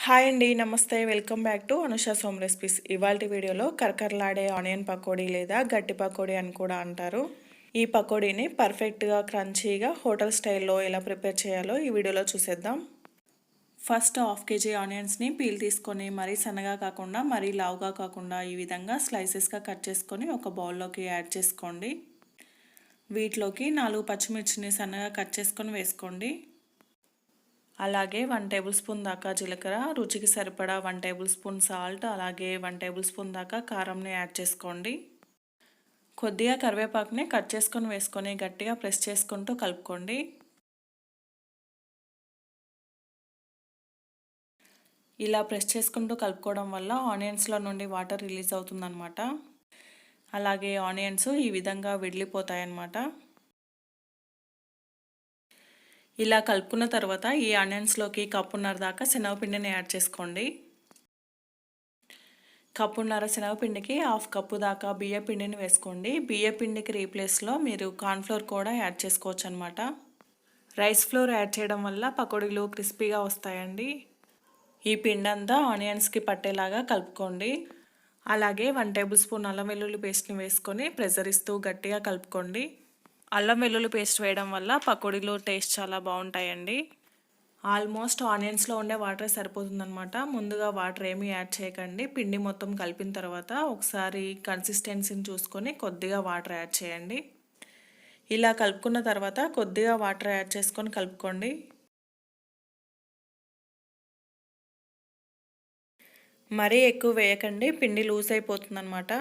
Hi అండి, నమస్తే. Welcome back to Anusha some recipes. ఇవాల్టి వీడియోలో కరకరలాడే ఆనియన్ పకోడీ లేదా గట్టి పకోడీ అని కూడా అంటారు. ఈ పకోడీని పర్ఫెక్ట్గా క్రంచీగా హోటల్ స్టైల్లో ఎలా ప్రిపేర్ చేయాలో ఈ వీడియోలో చూసేద్దాం. ఫస్ట్ 1/2 kg ఆనియన్స్ని పీల్ తీసుకొని మరీ సన్నగా కాకుండా మరీ లావుగా కాకుండా ఈ విధంగా స్లైసెస్గా కట్ చేసుకొని ఒక బౌల్లోకి యాడ్ చేసుకోండి. వీటిలోకి 4 పచ్చిమిర్చిని సన్నగా కట్ చేసుకొని వేసుకోండి. అలాగే 1 టేబుల్ స్పూన్ దాకా జీలకర్ర, రుచికి సరిపడా 1 టేబుల్ స్పూన్ సాల్ట్, అలాగే 1 టేబుల్ స్పూన్ దాకా కారంని యాడ్ చేసుకోండి. కొద్దిగా కరివేపాకుని కట్ చేసుకొని వేసుకొని గట్టిగా ప్రెస్ చేసుకుంటూ కలుపుకోండి. ఇలా ప్రెస్ చేసుకుంటూ కలుపుకోవడం వల్ల ఆనియన్స్లో నుండి వాటర్ రిలీజ్ అవుతుందన్నమాట. అలాగే ఆనియన్స్ ఈ విధంగా విడిలిపోతాయన్నమాట. ఇలా కలుపుకున్న తర్వాత ఈ ఆనియన్స్లోకి కప్పున్నర దాకా శనగపిండిని యాడ్ చేసుకోండి. కప్పున్నర శనగపిండికి 1/2 కప్పు దాకా బియ్యపిండిని వేసుకోండి. బియ్యపిండికి రీప్లేస్లో మీరు కార్న్ఫ్లోర్ కూడా యాడ్ చేసుకోవచ్చు అనమాట. రైస్ ఫ్లోర్ యాడ్ చేయడం వల్ల పకోడీలు క్రిస్పీగా వస్తాయండి. ఈ పిండి అంతా ఆనియన్స్కి పట్టేలాగా కలుపుకోండి. అలాగే 1 టేబుల్ స్పూన్ అల్లం వెల్లుల్లి పేస్ట్ని వేసుకొని ప్రెషర్ ఇస్తూ గట్టిగా కలుపుకోండి. అల్లం వెల్లుల్లి పేస్ట్ వేయడం వల్ల పకోడీలో టేస్ట్ చాలా బాగుంటాయండి. ఆల్మోస్ట్ ఆనియన్స్లో ఉండే వాటర్ సరిపోతుందన్నమాట. ముందుగా వాటర్ ఏమీ యాడ్ చేయకండి. పిండి మొత్తం కలిపిన తర్వాత ఒకసారి కన్సిస్టెన్సీని చూసుకొని కొద్దిగా వాటర్ యాడ్ చేయండి. ఇలా కలుపుకున్న తర్వాత కొద్దిగా వాటర్ యాడ్ చేసుకొని కలుపుకోండి. మరీ ఎక్కువ వేయకండి, పిండి లూజ్ అయిపోతుందన్నమాట.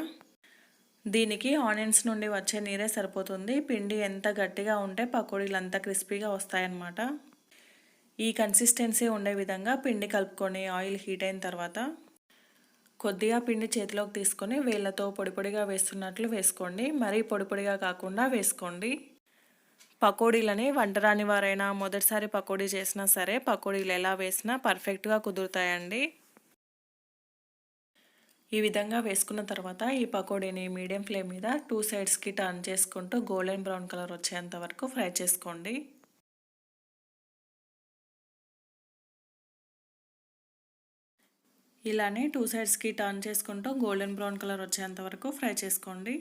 దీనికి ఆనియన్స్ నుండి వచ్చే నీరే సరిపోతుంది. పిండి ఎంత గట్టిగా ఉంటే పకోడీలు అంత క్రిస్పీగా వస్తాయన్నమాట. ఈ కన్సిస్టెన్సీ ఉండే విధంగా పిండి కలుపుకొని ఆయిల్ హీట్ అయిన తర్వాత కొద్దిగా పిండి చేతిలోకి తీసుకొని వేళ్ళతో పొడి పొడిగా వేస్తున్నట్లు వేసుకోండి. మరీ పొడి పొడిగా కాకుండా వేసుకోండి. పకోడీలని వంటరాని వారైనా మొదటిసారి పకోడీ చేసినా సరే పకోడీలు ఎలా వేసినా పర్ఫెక్ట్గా కుదురుతాయండి. ఈ విధంగా వేసుకున్న తర్వాత ఈ పకోడీని మీడియం ఫ్లేమ్ మీద 2 సైడ్స్కి టర్న్ చేసుకుంటూ గోల్డెన్ బ్రౌన్ కలర్ వచ్చేంత వరకు ఫ్రై చేసుకోండి. ఇలానే 2 సైడ్స్కి టర్న్ చేసుకుంటూ గోల్డెన్ బ్రౌన్ కలర్ వచ్చేంత వరకు ఫ్రై చేసుకోండి.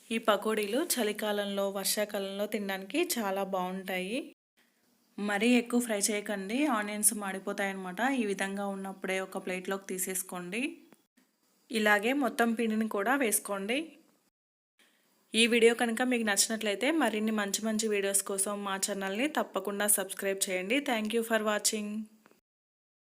ఈ పకోడీలు చలికాలంలో వర్షాకాలంలో తినడానికి చాలా బాగుంటాయి. మరీ ఎక్కువ ఫ్రై చేయకండి, ఆనియన్స్ మాడిపోతాయన్నమాట. ఈ విధంగా ఉన్నప్పుడే ఒక ప్లేట్లోకి తీసేసుకోండి. ఇలాగే మొత్తం పిండిని కూడా వేసుకోండి. ఈ వీడియో కనుక మీకు నచ్చినట్లయితే మరిన్ని మంచి మంచి వీడియోస్ కోసం మా ఛానల్ని తప్పకుండా సబ్స్క్రైబ్ చేయండి. Thank you for watching.